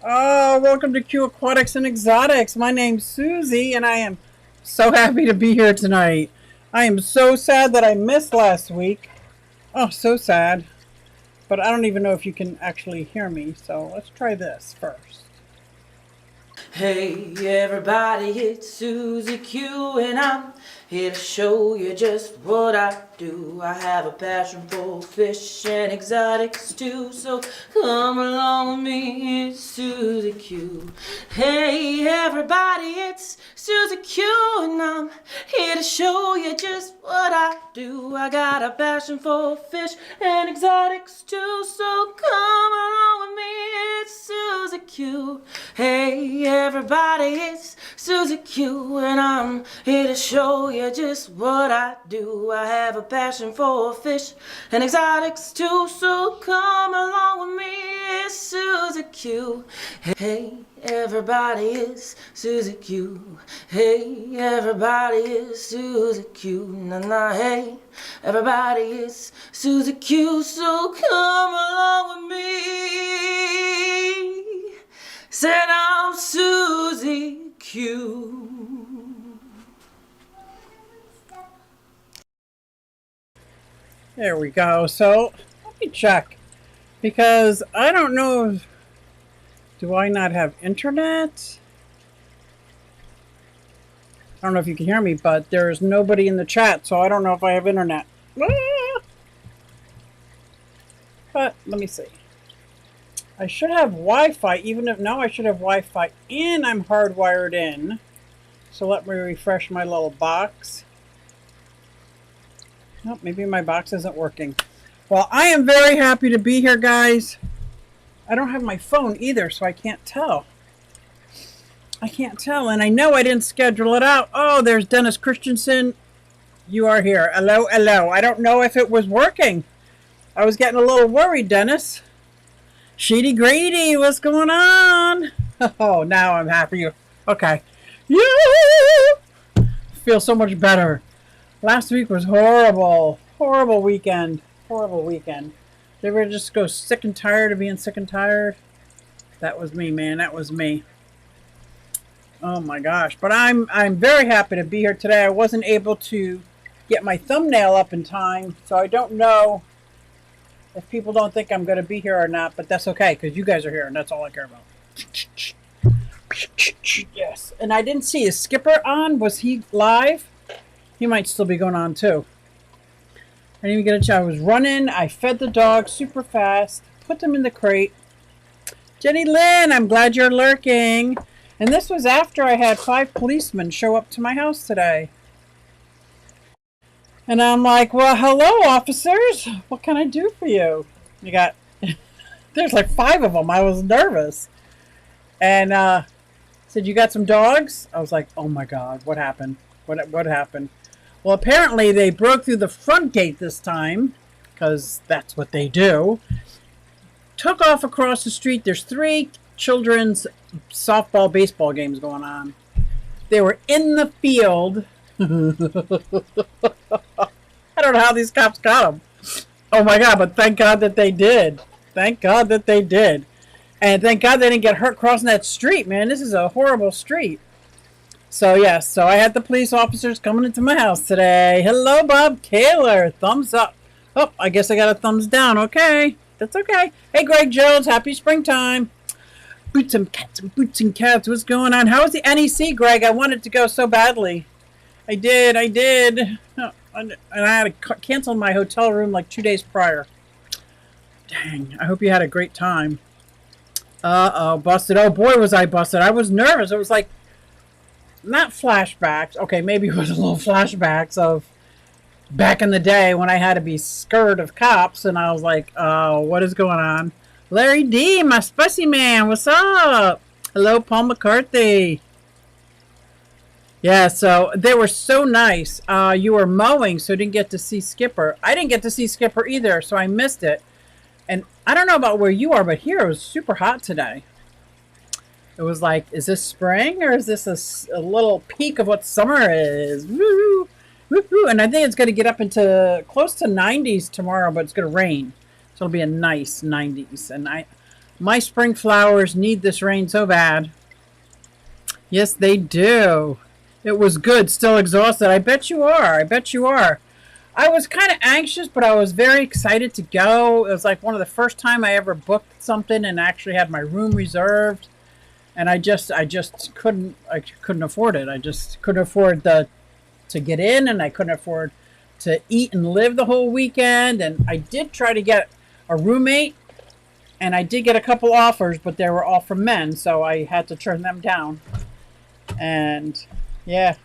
Oh, welcome to Q Aquatics and Exotics. My name's Susie, and I am so happy to be here tonight. I am so sad that I missed last week. Oh, so sad. But I don't even know if you can actually hear me, so let's try this first. Hey everybody, it's Susie Q and I'm here to show you just what I do. I have a passion for fish and exotics too, so come along with me, it's Susie Q. Hey everybody, it's Susie Q and I'm here to show you just what I do. I got a passion for fish and exotics too, so come along with me, it's Susie Q. Hey everybody, it's Susie Q and I'm here to show you just what I do. I have a passion for fish and exotics too, so come along with me, it's Susie Q. Hey everybody, it's Susie Q. Hey everybody, it's Susie Q. Na na, hey everybody, it's Susie Q, so come along with me. Said I'm Susie Q. There we go. So let me check because I don't know if, do I not have internet? I don't know if you can hear me, but there's nobody in the chat, so I don't know if I have internet. But let me see. I should have Wi-Fi, even if now I should have Wi-Fi and I'm hardwired in. So let me refresh my little box. Nope, maybe my box isn't working. Well, I am very happy to be here, guys. I don't have my phone either, so I can't tell. I can't tell, and I know I didn't schedule it out. Oh, there's Dennis Christensen. You are here. Hello, hello. I don't know if it was working. I was getting a little worried, Dennis. Sheedy Grady, what's going on? Oh, now I'm happy. Okay. Yeah! Feel so much better. Last week was horrible. Horrible weekend. Horrible weekend. Did you ever just go sick and tired of being sick and tired? That was me, man. That was me. Oh my gosh. But I'm very happy to be here today. I wasn't able to get my thumbnail up in time, so I don't know if people don't think I'm going to be here or not, but that's okay because you guys are here and that's all I care about. Yes. And I didn't see, is Skipper on? Was he live? He might still be going on too. I didn't even get a chance. I was running. I fed the dog super fast. Put them in the crate. Jenny Lynn, I'm glad you're lurking. And this was after I had 5 policemen show up to my house today. And I'm like, well, hello, officers. What can I do for you? You got, there's like 5 of them. I was nervous. And said, you got some dogs? I was like, oh my God, what happened? What happened? Well, apparently they broke through the front gate this time, because that's what they do. Took off across the street. There's 3 children's softball, baseball games going on. They were in the field. I don't know how these cops got them. Oh my God, but thank God that they did. Thank God that they did. And thank God they didn't get hurt crossing that street, man. This is a horrible street. So yes, so I had the police officers coming into my house today. Hello, Bob Kaler. Thumbs up. Oh, I guess I got a thumbs down. Okay, that's okay. Hey, Greg Jones. Happy springtime. Boots and cats. What's going on? How was the NEC, Greg? I wanted to go so badly. I did. Oh, and I had to cancel my hotel room like 2 days prior. Dang. I hope you had a great time. Uh-oh, busted. Oh, boy, was I busted. I was nervous. It was like, not flashbacks. Okay, maybe it was a little flashbacks of back in the day when I had to be scared of cops, and I was like, oh, what is going on? Larry D, my spicy man, what's up? Hello, Paul McCarthy. Yeah, so they were so nice. You were mowing, so didn't get to see Skipper. I didn't get to see Skipper either, so I missed it. And I don't know about where you are, but here it was super hot today. It was like, is this spring or is this a little peak of what summer is? Woo! Woo-hoo. And I think it's going to get up into close to 90s tomorrow, but it's going to rain. So it'll be a nice 90s. And My spring flowers need this rain so bad. Yes, they do. It was good. Still exhausted. I bet you are. I bet you are. I was kind of anxious, but I was very excited to go. It was like one of the first time I ever booked something and actually had my room reserved. And I couldn't afford it. I just couldn't afford to get in, and I couldn't afford to eat and live the whole weekend. And I did try to get a roommate, and I did get a couple offers, but they were all from men, so I had to turn them down. And yeah,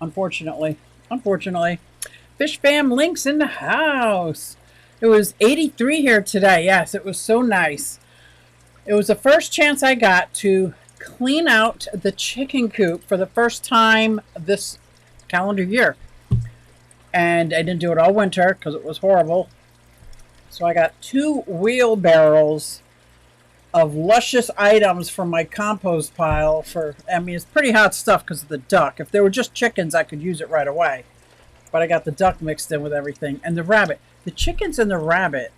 unfortunately. Fish Fam Links in the house. It was 83 here today. Yes, it was so nice. It was the first chance I got to clean out the chicken coop for the first time this calendar year. And I didn't do it all winter because it was horrible. So I got 2 wheelbarrows of luscious items from my compost pile it's pretty hot stuff because of the duck. If they were just chickens, I could use it right away. But I got the duck mixed in with everything. And the rabbit. The chickens and the rabbit,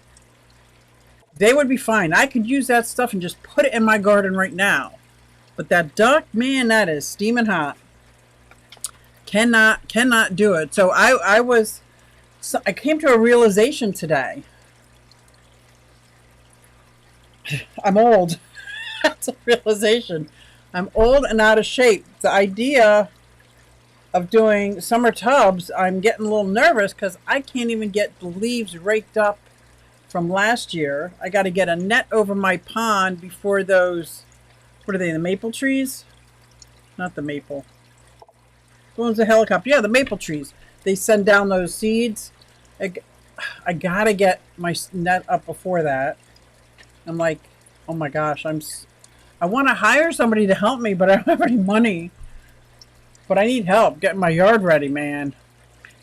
they would be fine. I could use that stuff and just put it in my garden right now. But that duck, man, that is steaming hot. Cannot do it. So I came to a realization today. I'm old. That's a realization. I'm old and out of shape. The idea of doing summer tubs, I'm getting a little nervous because I can't even get the leaves raked up from last year. I got to get a net over my pond before those, what are they, the maple trees? Not the maple. The ones the helicopter. Yeah, the maple trees. They send down those seeds. I got to get my net up before that. I'm like, oh my gosh, I want to hire somebody to help me, but I don't have any money. But I need help getting my yard ready, man.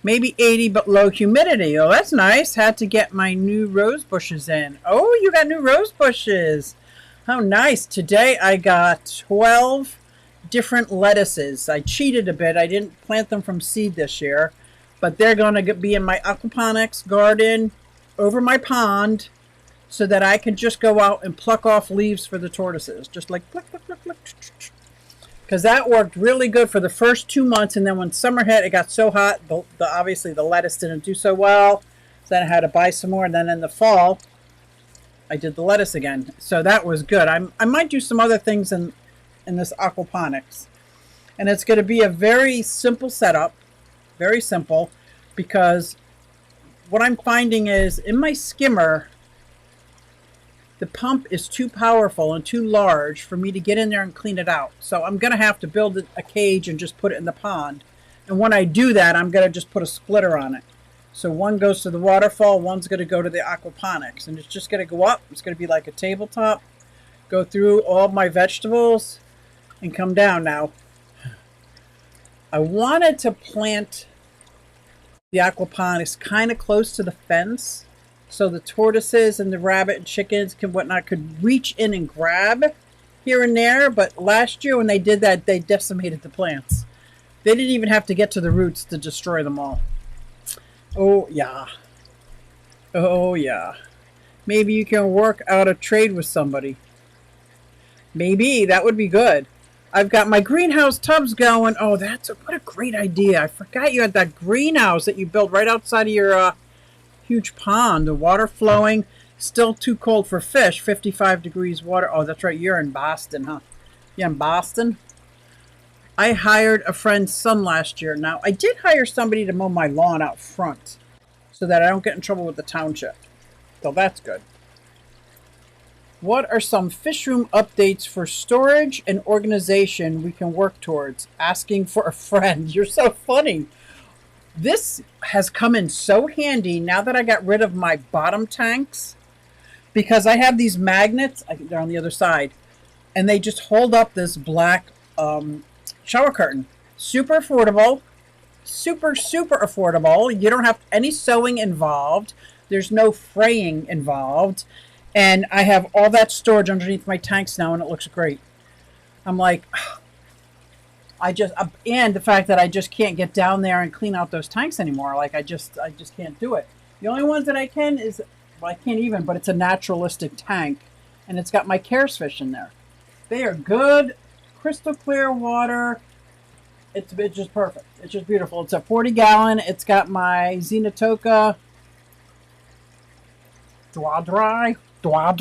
Maybe 80, but low humidity. Oh, that's nice. Had to get my new rose bushes in. Oh, you got new rose bushes. How nice. Today I got 12 different lettuces. I cheated a bit. I didn't plant them from seed this year. But they're going to be in my aquaponics garden over my pond so that I can just go out and pluck off leaves for the tortoises. Just like pluck, pluck, pluck, pluck. Because that worked really good for the first 2 months, and then when summer hit, it got so hot, obviously the lettuce didn't do so well, so then I had to buy some more, and then in the fall, I did the lettuce again. So that was good. I might do some other things in this aquaponics, and it's going to be a very simple setup, very simple, because what I'm finding is in my skimmer, the pump is too powerful and too large for me to get in there and clean it out. So I'm going to have to build a cage and just put it in the pond. And when I do that, I'm going to just put a splitter on it. So one goes to the waterfall, one's going to go to the aquaponics. And it's just going to go up. It's going to be like a tabletop. Go through all my vegetables and come down. Now, I wanted to plant the aquaponics kind of close to the fence, so the tortoises and the rabbit and chickens could reach in and grab here and there. But last year when they did that, they decimated the plants. They didn't even have to get to the roots to destroy them all. Oh, yeah. Oh, yeah. Maybe you can work out a trade with somebody. Maybe. That would be good. I've got my greenhouse tubs going. Oh, what a great idea. I forgot you had that greenhouse that you built right outside of your huge pond. The water flowing. Still too cold for fish. 55 degrees water. Oh, that's right. You're in Boston, huh? Yeah, in Boston. I hired a friend's son last year. Now, I did hire somebody to mow my lawn out front so that I don't get in trouble with the township. So that's good. What are some fish room updates for storage and organization we can work towards? Asking for a friend. You're so funny. This has come in so handy now that I got rid of my bottom tanks, because I have these magnets. I think they're on the other side, and they just hold up this black shower curtain. Super affordable. Super affordable. You don't have any sewing involved. There's no fraying involved. And I have all that storage underneath my tanks now, and it looks great. I'm like, and the fact that I just can't get down there and clean out those tanks anymore. Like, I just can't do it. The only ones that I can is, well, I can't even, but it's a naturalistic tank. and it's got my Cares fish in there. They are good, crystal clear water. It's just perfect. It's just beautiful. It's a 40-gallon. It's got my Xenotoka Dwadrai. I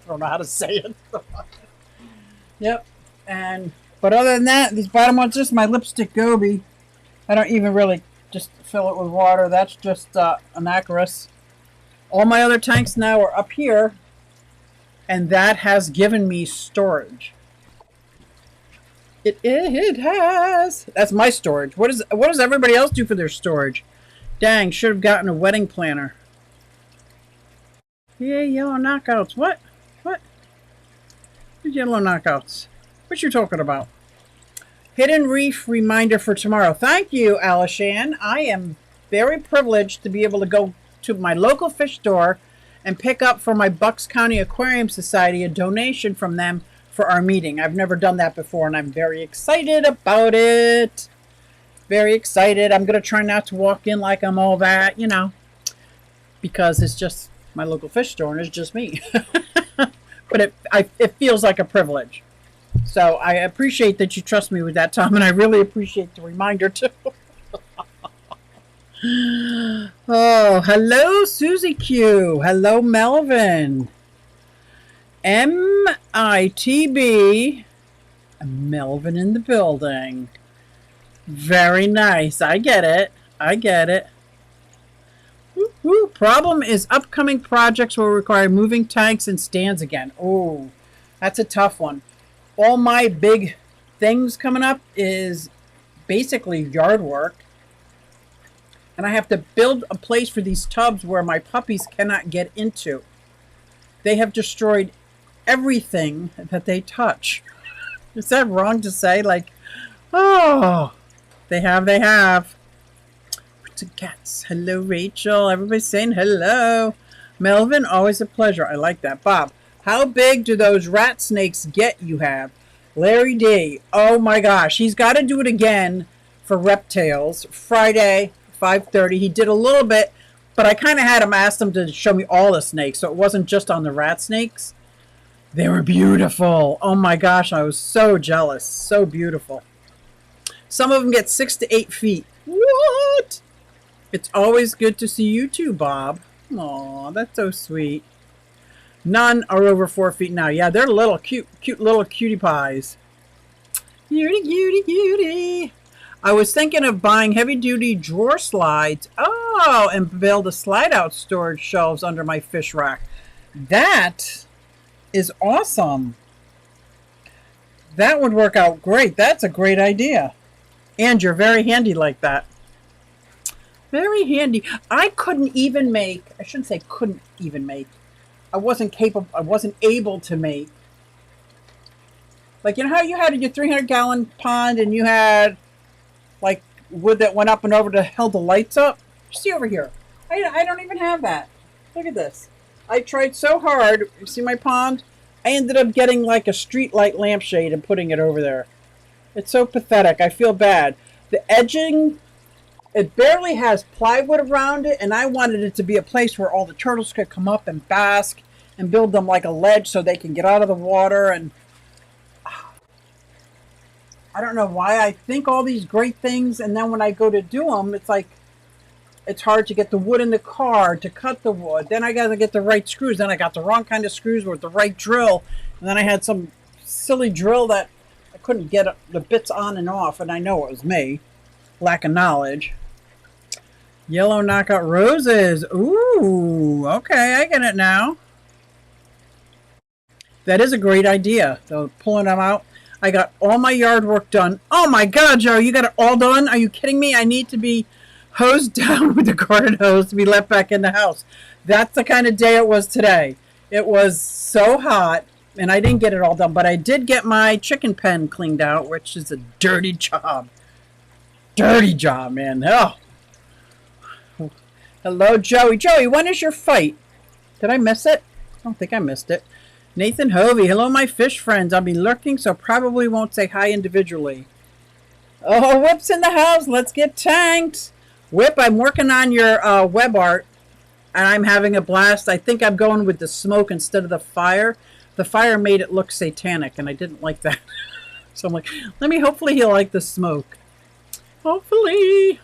don't know how to say it. Yep. But other than that, these bottom ones, just my lipstick goby. I don't even really just fill it with water. That's just Anacharis. All my other tanks now are up here, and that has given me storage. It has. That's my storage. What does everybody else do for their storage? Dang, should have gotten a wedding planner. Yeah, yellow knockouts. What? Yellow knockouts. What you talking about? Hidden Reef reminder for tomorrow. Thank you, Alishan. I am very privileged to be able to go to my local fish store and pick up for my Bucks County Aquarium Society a donation from them for our meeting. I've never done that before, and I'm very excited about it. Very excited. I'm going to try not to walk in like I'm all that, because it's just my local fish store and it's just me. But it feels like a privilege. So I appreciate that you trust me with that, Tom, and I really appreciate the reminder, too. Oh, hello, Susie Q. Hello, Melvin. MITB. Melvin in the building. Very nice. I get it. Woo-hoo. Problem is upcoming projects will require moving tanks and stands again. Oh, that's a tough one. All my big things coming up is basically yard work. And I have to build a place for these tubs where my puppies cannot get into. They have destroyed everything that they touch. Is that wrong to say? Like, oh, they have. What's the cats? Hello, Rachel. Everybody's saying hello. Melvin, always a pleasure. I like that. Bob, how big do those rat snakes get you have? Larry D. Oh my gosh. He's got to do it again for Reptiles. Friday, 5:30. He did a little bit, but I kind of had him ask him to show me all the snakes, so it wasn't just on the rat snakes. They were beautiful. Oh my gosh, I was so jealous. So beautiful. Some of them get 6 to 8 feet. What? It's always good to see you too, Bob. Aw, that's so sweet. None are over 4 feet now. Yeah, they're little cute little cutie pies. Cutie. I was thinking of buying heavy-duty drawer slides. Oh, and build a slide-out storage shelves under my fish rack. That is awesome. That would work out great. That's a great idea. And you're very handy like that. Very handy. I couldn't even make, I shouldn't say couldn't even make. I wasn't able to make. Like, how you had your 300-gallon pond and you had like wood that went up and over to held the lights up? See over here. I don't even have that. Look at this. I tried so hard. You see my pond? I ended up getting like a street light lampshade and putting it over there. It's so pathetic. I feel bad. The edging, it barely has plywood around it, and I wanted it to be a place where all the turtles could come up and bask and build them like a ledge so they can get out of the water. And I don't know why I think all these great things, and then when I go to do them, it's like it's hard to get the wood in the car to cut the wood. Then I got to get the right screws. Then I got the wrong kind of screws with the right drill. And then I had some silly drill that I couldn't get the bits on and off, and I know it was me. Lack of knowledge. Yellow knockout roses. Ooh, okay, I get it now. That is a great idea, though, pulling them out. I got all my yard work done. Oh my God, Joe, you got it all done? Are you kidding me? I need to be hosed down with the garden hose to be let back in the house. That's the kind of day it was today. It was so hot, and I didn't get it all done, but I did get my chicken pen cleaned out, which is a dirty job. Dirty job, man. Oh. Hello, Joey. Joey, when is your fight? Did I miss it? I don't think I missed it. Nathan Hovey. Hello, my fish friends. I'll be lurking, so probably won't say hi individually. Oh, Whip's in the house. Let's get tanked. Whip, I'm working on your web art. and I'm having a blast. I think I'm going with the smoke instead of the fire. The fire made it look satanic, and I didn't like that. So I'm like, hopefully he'll like the smoke. Hopefully.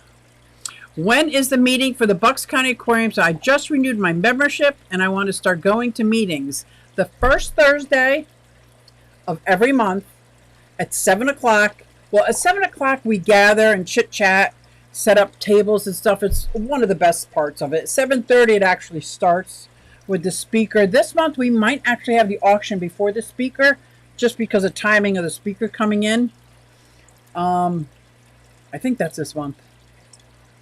When is the meeting for the Bucks County Aquarium? So I just renewed my membership, and I want to start going to meetings. The first Thursday of every month at 7 o'clock. Well, at 7 o'clock we gather and chit-chat, set up tables and stuff. It's one of the best parts of it. 7:30 it actually starts with the speaker. This month we might actually have the auction before the speaker, just because of timing of the speaker coming in. I think that's this month.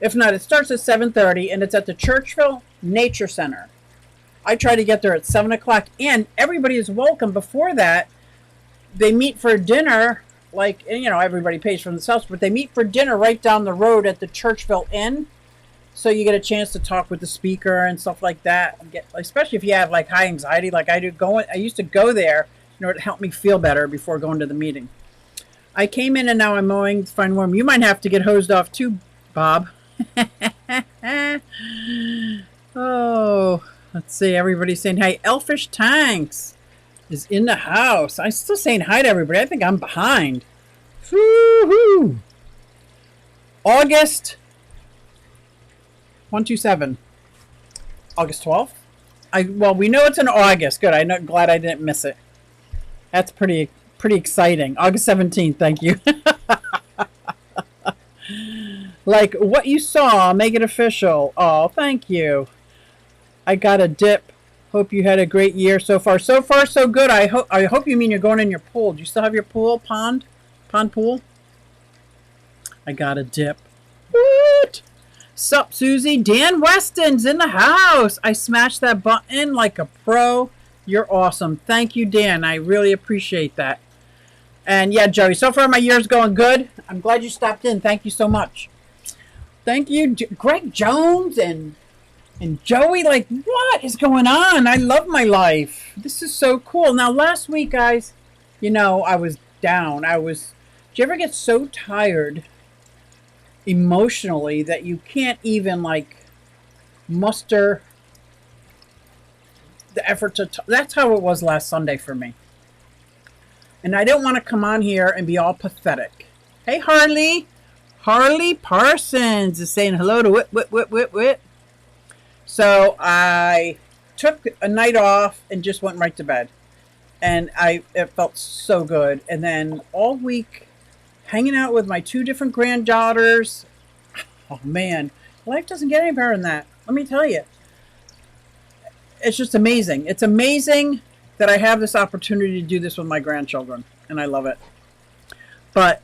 If not, it starts at 7:30, and it's at the Churchville Nature Center. I try to get there at 7 o'clock, and everybody is welcome. Before that, they meet for dinner, like, you know, everybody pays for themselves, but they meet for dinner right down the road at the Churchville Inn. So you get a chance to talk with the speaker and stuff like that. Especially if you have like high anxiety, like I do. I used to go there in order to help me feel better before going to the meeting. I came in and now I'm mowing to find warm. You might have to get hosed off too, Bob. Oh, let's see. Everybody's saying hi. Elfish Tanks is in the house. I'm still saying hi to everybody. I think I'm behind. Woo-hoo. August 127. August 12th. Well, we know it's in August. Good. I'm glad I didn't miss it. That's pretty exciting. August 17th. Thank you. Like what you saw, make it official. Oh, thank you. I got a dip. Hope you had a great year so far. So far, so good. I hope you mean you're going in your pool. Do you still have your pond pool? I got a dip. What? Sup, Susie? Dan Weston's in the house. I smashed that button like a pro. You're awesome. Thank you, Dan. I really appreciate that. And yeah, Joey, so far my year's going good. I'm glad you stopped in. Thank you so much. Thank you, Greg Jones and Joey. Like, what is going on? I love my life. This is so cool. Now, last week, guys, you know, I was down. Did you ever get so tired emotionally that you can't even, like, muster the effort to that's how it was last Sunday for me. And I didn't want to come on here and be all pathetic. Hey, Harley. Harley Parsons is saying hello to Whit. So I took a night off and just went right to bed. And it felt so good. And then all week, hanging out with my two different granddaughters. Oh, man. Life doesn't get any better than that. Let me tell you. It's just amazing. It's amazing that I have this opportunity to do this with my grandchildren. And I love it. But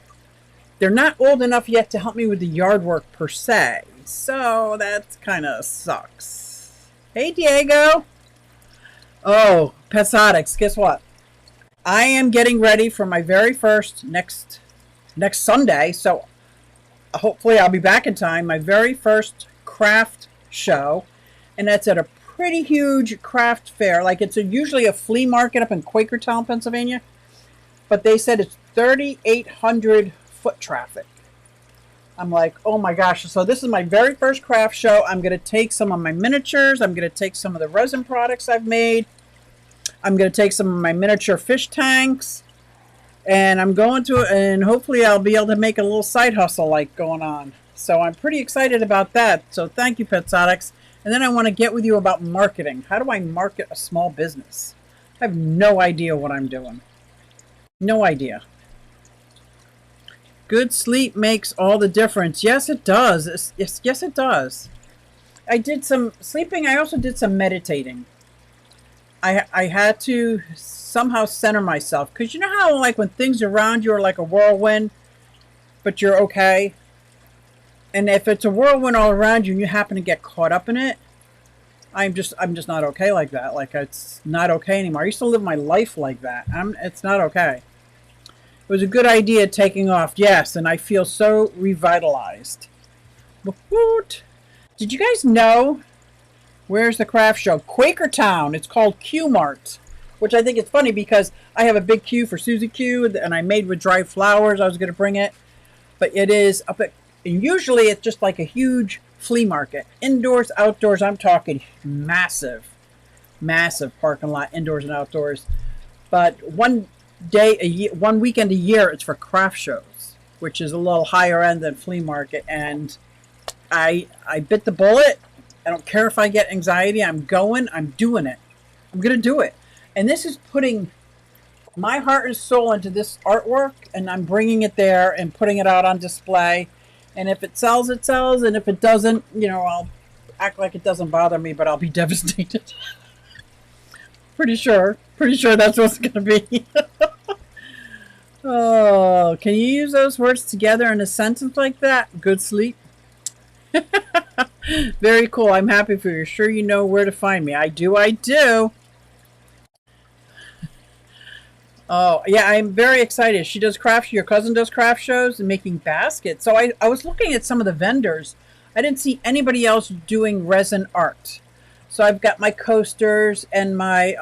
they're not old enough yet to help me with the yard work per se. So that kind of sucks. Hey, Diego. Oh, Pesatics, guess what? I am getting ready for my very first next Sunday. So hopefully I'll be back in time. My very first craft show. And that's at a pretty huge craft fair. Like it's usually a flea market up in Quakertown, Pennsylvania. But they said it's 3,800 foot traffic. I'm like, oh my gosh. So this is my very first craft show. I'm going to take some of my miniatures. I'm going to take some of the resin products I've made. I'm going to take some of my miniature fish tanks. And I'm going to, and hopefully I'll be able to make a little side hustle like going on. So I'm pretty excited about that. So thank you, Petsotics. And then I want to get with you about marketing. How do I market a small business? I have no idea what I'm doing. No idea. Good sleep makes all the difference. Yes, it does. Yes, it does. I did some sleeping. I also did some meditating. I had to somehow center myself. Because you know how like when things around you are like a whirlwind, but you're okay? And if it's a whirlwind all around you and you happen to get caught up in it, I'm just not okay like that. Like it's not okay anymore. I used to live my life like that. It's not okay. It was a good idea taking off, yes, and I feel so revitalized. Did you guys know? Where's the craft show? Quakertown. It's called Q Mart, which I think is funny because I have a big Q for Susie Q, and I made with dried flowers. I was going to bring it, but it is up at. And usually it's just like a huge flea market. Indoors, outdoors, I'm talking massive, massive parking lot, indoors and outdoors. But one day a year, one weekend a year, it's for craft shows, which is a little higher end than flea market. And I bit the bullet. I don't care if I get anxiety. I'm going. I'm doing it. I'm going to do it. And this is putting my heart and soul into this artwork, and I'm bringing it there and putting it out on display. And if it sells, it sells. And if it doesn't, I'll act like it doesn't bother me, but I'll be devastated. Pretty sure that's what's going to be. Oh, can you use those words together in a sentence like that? Good sleep. Very cool. I'm happy for you. Sure you know where to find me. I do. Oh, yeah, I'm very excited. She does your cousin does craft shows and making baskets. So I was looking at some of the vendors. I didn't see anybody else doing resin art. So I've got my coasters and my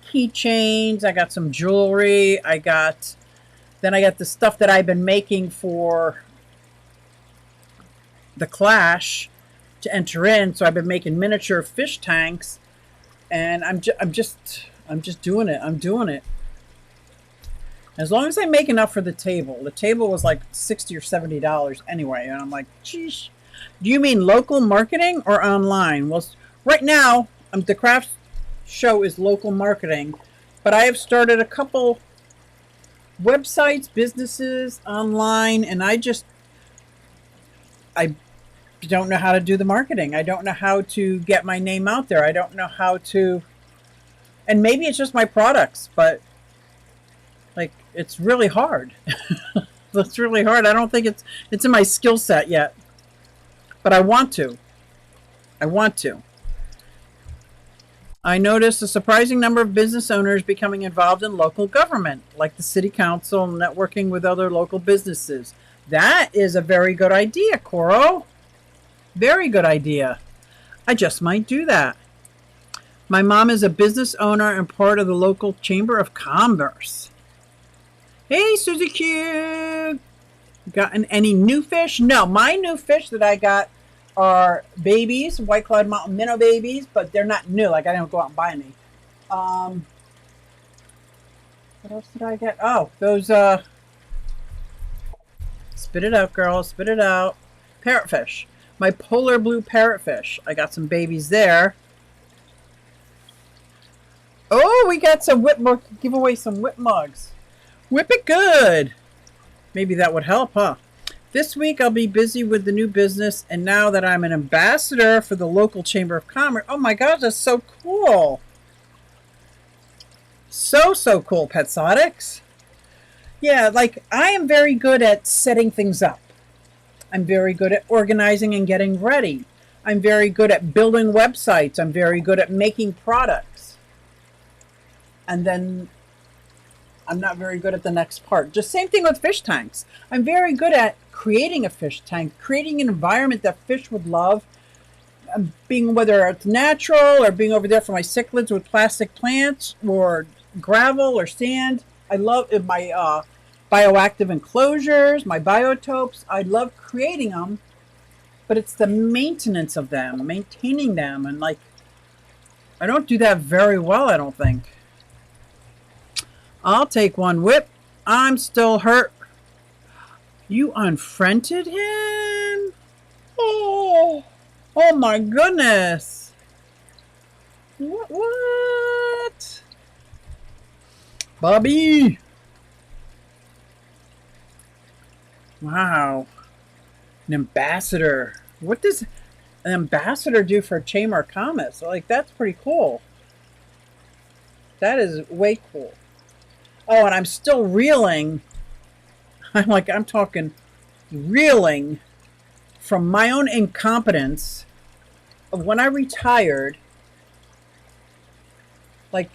keychains. I got some jewelry. Then I got the stuff that I've been making for the Clash to enter in. So I've been making miniature fish tanks, and I'm just doing it. I'm doing it. As long as I make enough for the table. The table was like $60 or $70 anyway, and I'm like, geez. Do you mean local marketing or online? Well, right now, the craft show is local marketing, but I have started a couple websites, businesses, online, and I don't know how to do the marketing. I don't know how to get my name out there. I don't know how to, and maybe it's just my products, but like, it's really hard. It's really hard. I don't think it's in my skill set yet, but I want to. I noticed a surprising number of business owners becoming involved in local government, like the city council, networking with other local businesses. That is a very good idea, Coro. Very good idea. I just might do that. My mom is a business owner and part of the local Chamber of Commerce. Hey, Susie Q. Gotten any new fish? No, my new fish that I got are babies, White Cloud Mountain minnow babies, but they're not new. Like, I don't go out and buy any. What else did I get? Oh, those, spit it out, girl. Spit it out. Parrotfish. My polar blue parrotfish. I got some babies there. Oh, we got some whip mugs. Give away some whip mugs. Whip it good. Maybe that would help, huh? This week I'll be busy with the new business, and now that I'm an ambassador for the local Chamber of Commerce, oh my gosh, that's so cool. So cool, Petsotics. Yeah, like, I am very good at setting things up. I'm very good at organizing and getting ready. I'm very good at building websites. I'm very good at making products. And then I'm not very good at the next part. Just same thing with fish tanks. I'm very good at creating a fish tank, creating an environment that fish would love, being whether it's natural or being over there for my cichlids with plastic plants or gravel or sand. I love my bioactive enclosures, my biotopes. I love creating them, but it's the maintenance of them, maintaining them, and like, I don't do that very well, I don't think. I'll take one whip. I'm still hurt. You unfriended him? Oh my goodness. What? Bobby. Wow. An ambassador. What does an ambassador do for Chamber of Commerce? Like, that's pretty cool. That is way cool. Oh, and I'm still reeling. I'm talking reeling from my own incompetence of when I retired. Like,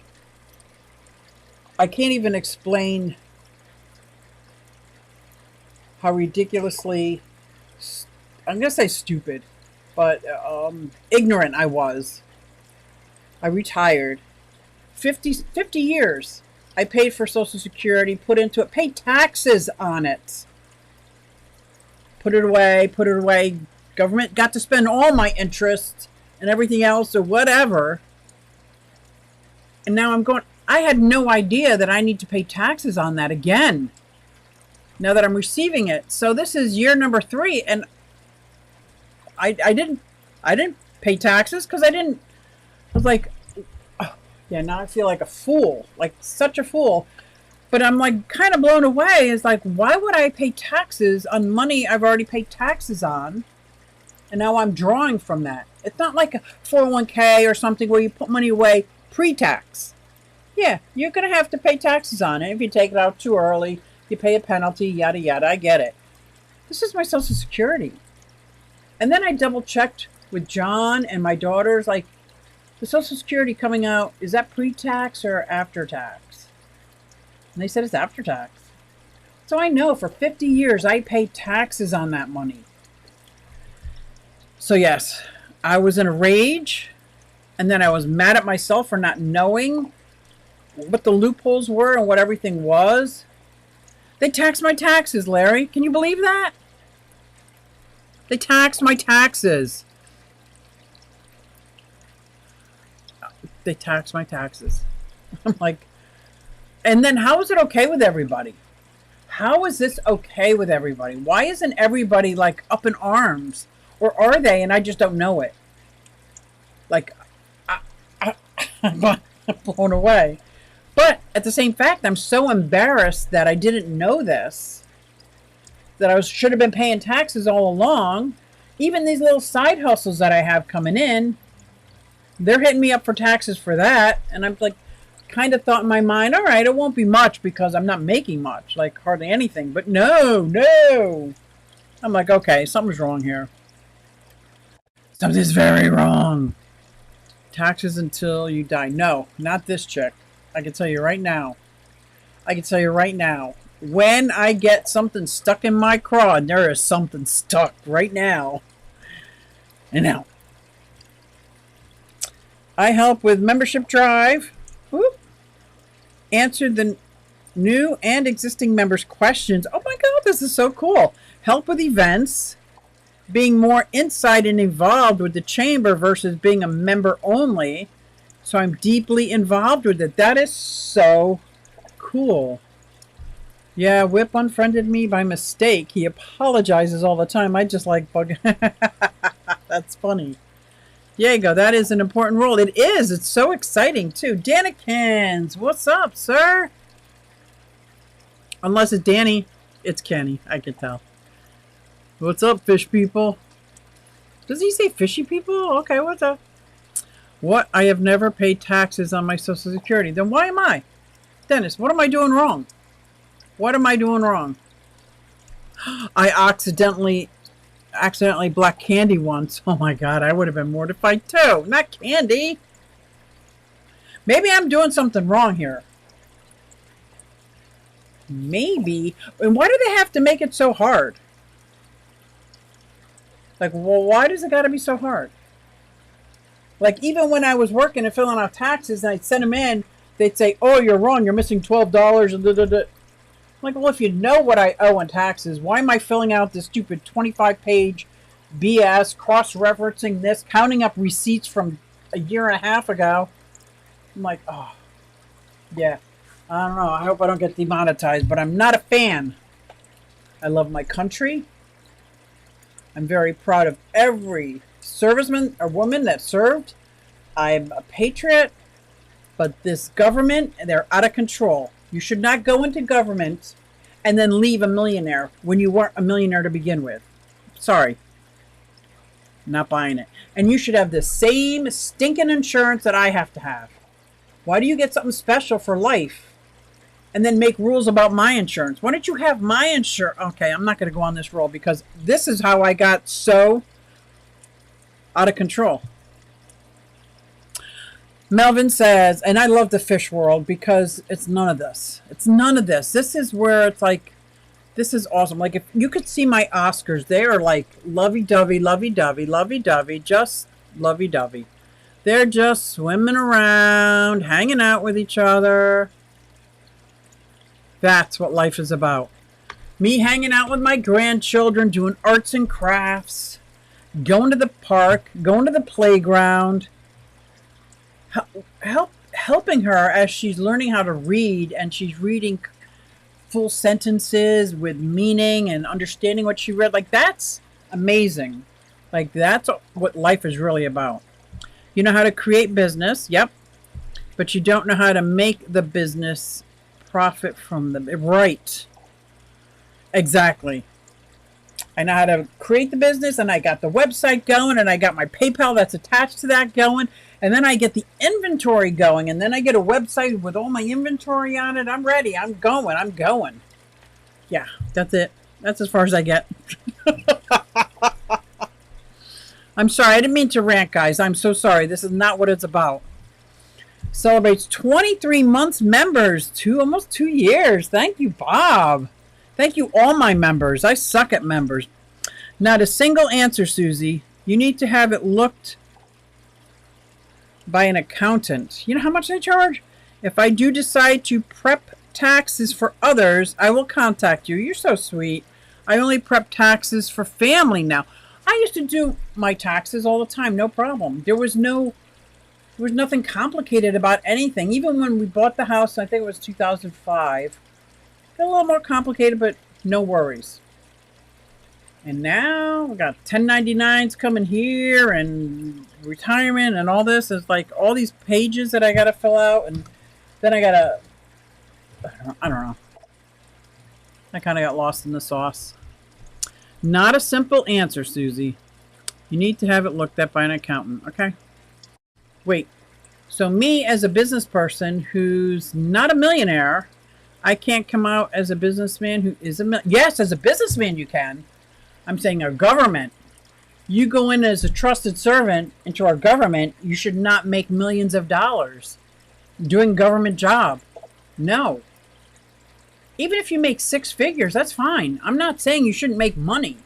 I can't even explain how ridiculously, I'm going to say stupid, but ignorant I was. I retired. 50 years. I paid for Social Security, put into it, paid taxes on it. Put it away, Government got to spend all my interest and everything else or whatever. And now I'm going, I had no idea that I need to pay taxes on that again. Now that I'm receiving it. So this is year number 3, and I didn't pay taxes because I was like, oh, yeah, now I feel like a fool, like such a fool. But I'm like kind of blown away. It's like, why would I pay taxes on money I've already paid taxes on? And now I'm drawing from that. It's not like a 401k or something where you put money away pre-tax. Yeah, you're going to have to pay taxes on it. If you take it out too early, you pay a penalty, yada, yada. I get it. This is my Social Security. And then I double checked with John and my daughters, like, the Social Security coming out, is that pre-tax or after tax? And they said it's after tax. So I know for 50 years I paid taxes on that money. So yes, I was in a rage, and then I was mad at myself for not knowing what the loopholes were and what everything was. They taxed my taxes, Larry. Can you believe that? They taxed my taxes. They taxed my taxes. I'm like, and then how is it okay with everybody? How is this okay with everybody? Why isn't everybody like up in arms? Or are they, and I just don't know it? Like, I'm blown away. But at the same fact, I'm so embarrassed that I didn't know this, that I should have been paying taxes all along. Even these little side hustles that I have coming in, they're hitting me up for taxes for that. And I'm like, kind of thought in my mind, all right, it won't be much because I'm not making much, like hardly anything. But no. I'm like, okay, something's wrong here. Something's very wrong. Taxes until you die. No, not this chick. I can tell you right now. When I get something stuck in my craw, and there is something stuck right now. And now. I help with membership drive. Whoop. Answered the new and existing members' questions. Oh my God, this is so cool. Help with events. Being more inside and involved with the chamber versus being a member only. So I'm deeply involved with it. That is so cool. Yeah, Whip unfriended me by mistake. He apologizes all the time. I just like bug. That's funny. Diego, that is an important role. It is. It's so exciting too. Danikins, what's up, sir? Unless it's Danny, it's Kenny. I can tell. What's up, fish people? Does he say fishy people? Okay, what's up? What? I have never paid taxes on my Social Security. Then why am I? Dennis, what am I doing wrong? What am I doing wrong? I accidentally black candy once. Oh my God, I would have been mortified too. Not candy. Maybe I'm doing something wrong here. Maybe. And why do they have to make it so hard? Like, well, why does it got to be so hard? Like, even when I was working and filling out taxes and I'd send them in, they'd say, oh, you're wrong. You're missing $12 and I'm like, well, if you know what I owe in taxes, why am I filling out this stupid 25-page BS, cross-referencing this, counting up receipts from a year and a half ago? I'm like, oh, yeah. I don't know. I hope I don't get demonetized, but I'm not a fan. I love my country. I'm very proud of every serviceman or woman that served. I'm a patriot, but this government, they're out of control. You should not go into government and then leave a millionaire when you weren't a millionaire to begin with. Sorry. Not buying it. And you should have the same stinking insurance that I have to have. Why do you get something special for life and then make rules about my insurance? Why don't you have my insurance? Okay, I'm not going to go on this roll because this is how I got so out of control. Melvin says, and I love the fish world because it's none of this. It's none of this. This is where it's like, this is awesome. Like, if you could see my Oscars, they are like lovey-dovey, lovey-dovey, lovey-dovey, just lovey-dovey. They're just swimming around, hanging out with each other. That's what life is about. Me hanging out with my grandchildren, doing arts and crafts, going to the park, going to the playground, helping her as she's learning how to read, and she's reading full sentences with meaning and understanding what she read. Like, that's amazing. Like, that's what life is really about. You know how to create business, yep, but you don't know how to make the business profit from the right. Exactly. I know how to create the business, and I got the website going, and I got my PayPal that's attached to that going, and then I get the inventory going, and then I get a website with all my inventory on it. I'm ready. I'm going. Yeah, that's it. That's as far as I get. I'm sorry. I didn't mean to rant, guys. I'm so sorry. This is not what it's about. Celebrates 23 months members, almost 2 years. Thank you, Bob. Thank you, all my members. I suck at members. Not a single answer, Susie. You need to have it looked by an accountant. You know how much they charge? If I do decide to prep taxes for others, I will contact you. You're so sweet. I only prep taxes for family now. I used to do my taxes all the time, no problem. There was nothing complicated about anything. Even when we bought the house, I think it was 2005. Got a little more complicated, but no worries. And now we got 1099s coming here and retirement and all this. It's like all these pages that I got to fill out, and then I got to, I don't know. I kind of got lost in the sauce. Not a simple answer, Susie. You need to have it looked at by an accountant, okay? Wait, so me as a business person who's not a millionaire, I can't come out as a businessman who is a yes, as a businessman you can. I'm saying our government. You go in as a trusted servant into our government, you should not make millions of dollars doing government job. No. Even if you make 6 figures, that's fine. I'm not saying you shouldn't make money.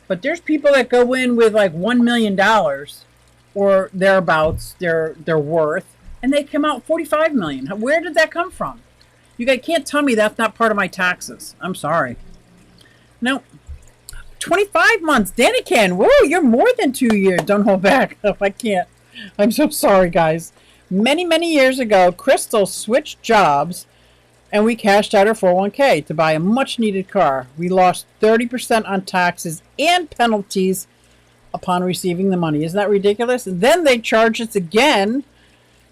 But there's people that go in with like $1 million or thereabouts, their worth, and they come out $45 million. Where did that come from? You guys can't tell me that's not part of my taxes. I'm sorry. No. 25 months. Danny can. Whoa, you're more than 2 years. Don't hold back. Oh, I can't. I'm so sorry, guys. Many, many years ago, Crystal switched jobs, and we cashed out our 401k to buy a much-needed car. We lost 30% on taxes and penalties upon receiving the money. Isn't that ridiculous? And then they charged us again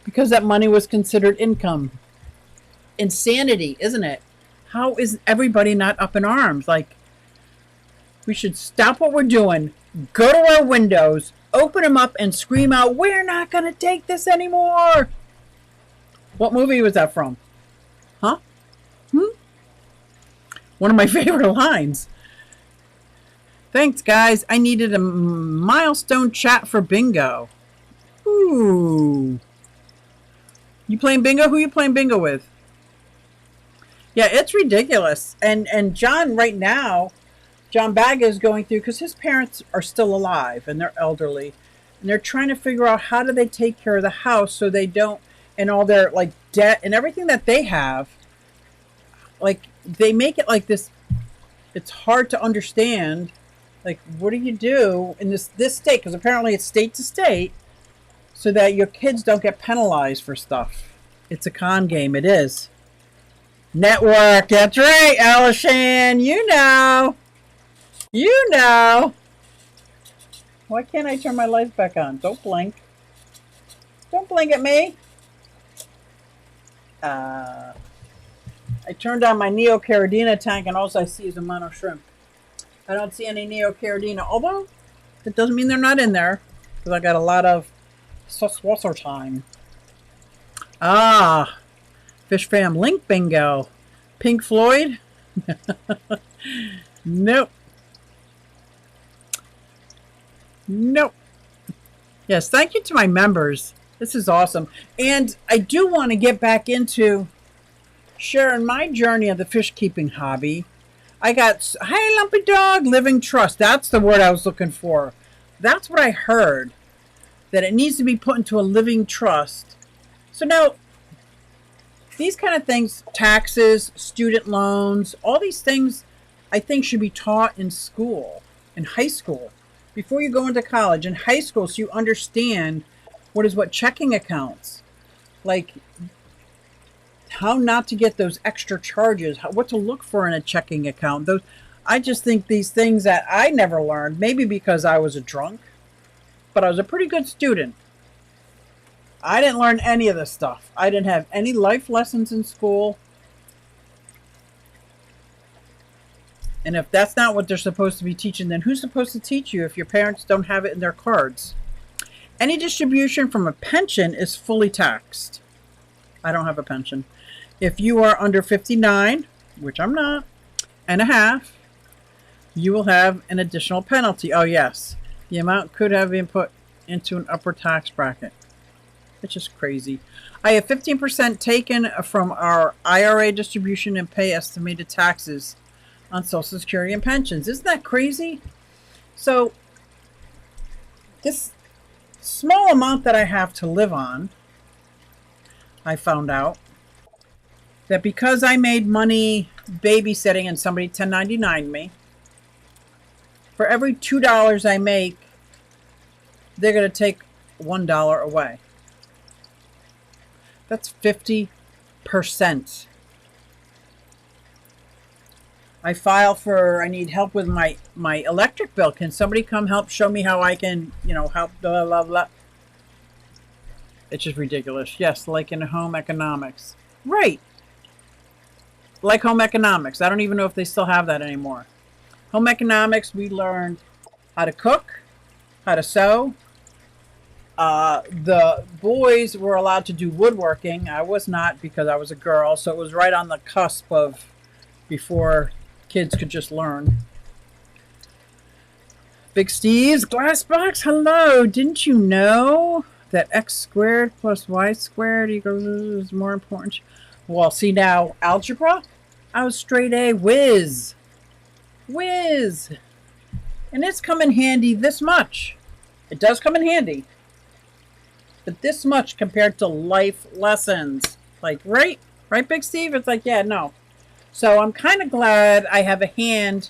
because that money was considered income. Insanity, isn't it? How is everybody not up in arms? Like, we should stop what we're doing, go to our windows, open them up, and scream out, "We're not going to take this anymore." What movie was that from? Huh? One of my favorite lines. Thanks, guys. I needed a milestone chat for bingo. Ooh. You playing bingo? Who you playing bingo with? Yeah, it's ridiculous. And John right now, John Baga is going through, because his parents are still alive and they're elderly. And they're trying to figure out how do they take care of the house so they don't, and all their like debt and everything that they have, like they make it like this. It's hard to understand. Like, what do you do in this state? Because apparently it's state to state, so that your kids don't get penalized for stuff. It's a con game. It is. Network. That's right, Alishan. You know. You know. Why can't I turn my lights back on? Don't blink. Don't blink at me. I turned on my Neocaridina tank, and all I see is a mono shrimp. I don't see any Neocaridina, although it doesn't mean they're not in there, because I got a lot of water time. Ah, Fish Fam Link Bingo. Pink Floyd? Nope. Nope. Yes, thank you to my members. This is awesome. And I do want to get back into sharing my journey of the fish keeping hobby. I got, hey, Lumpy Dog, Living Trust. That's the word I was looking for. That's what I heard, that it needs to be put into a living trust. So now, these kind of things, taxes, student loans, all these things, I think should be taught in school, in high school. before you go into college in high school, so you understand what checking accounts, like how not to get those extra charges, what to look for in a checking account. Those, I just think these things that I never learned, maybe because I was a drunk, but I was a pretty good student. I didn't learn any of this stuff. I didn't have any life lessons in school. And if that's not what they're supposed to be teaching, then who's supposed to teach you if your parents don't have it in their cards? Any distribution from a pension is fully taxed. I don't have a pension. If you are under 59, which I'm not, and a half, you will have an additional penalty. Oh, yes. The amount could have been put into an upper tax bracket. It's just crazy. I have 15% taken from our IRA distribution and pay estimated taxes on Social Security and pensions. Isn't that crazy? So this small amount that I have to live on, I found out that because I made money babysitting and somebody 1099 me, for every $2 I make, they're going to take $1 away. That's 50%. I file for, I need help with my electric bill. Can somebody come help show me how I can, help, blah, blah, blah. It's just ridiculous. Yes, like in home economics. Right. Like home economics. I don't even know if they still have that anymore. Home economics, we learned how to cook, how to sew. The boys were allowed to do woodworking. I was not because I was a girl. So it was right on the cusp of before kids could just learn. Big Steve's glass box. Hello. Didn't you know that x squared plus y squared equals is more important? Well, see now, algebra, I was straight A. Whiz. And it's come in handy this much. It does come in handy. But this much compared to life lessons. Like, right, Big Steve? It's like, yeah, no. So I'm kind of glad I have a hand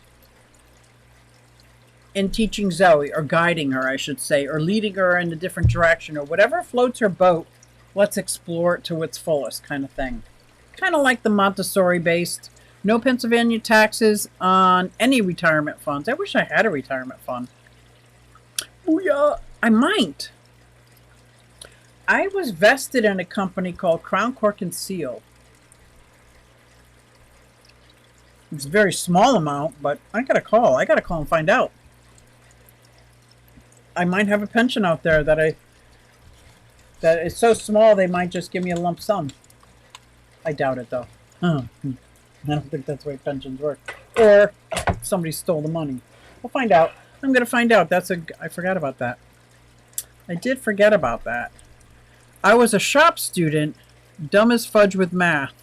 in teaching Zoe, or guiding her, I should say, or leading her in a different direction, or whatever floats her boat, let's explore it to its fullest kind of thing. Kind of like the Montessori-based, no Pennsylvania taxes on any retirement funds. I wish I had a retirement fund. Oh, yeah, I might. I was vested in a company called Crown Cork and Seal. It's a very small amount, but I gotta call and find out. I might have a pension out there that is so small they might just give me a lump sum. I doubt it though. I don't think that's the way pensions work. Or somebody stole the money. We'll find out. I'm gonna find out. I forgot about that. I did forget about that. I was a shop student, dumb as fudge with math.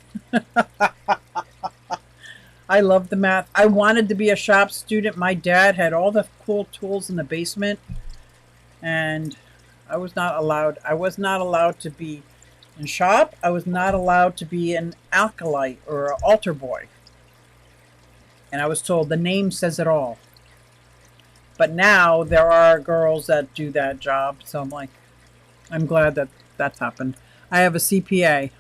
I love the math. I wanted to be a shop student. My dad had all the cool tools in the basement, and I was not allowed. I was not allowed to be in shop. I was not allowed to be an alkalite or an altar boy. And I was told the name says it all. But now there are girls that do that job, so I'm like, I'm glad that that's happened. I have a CPA.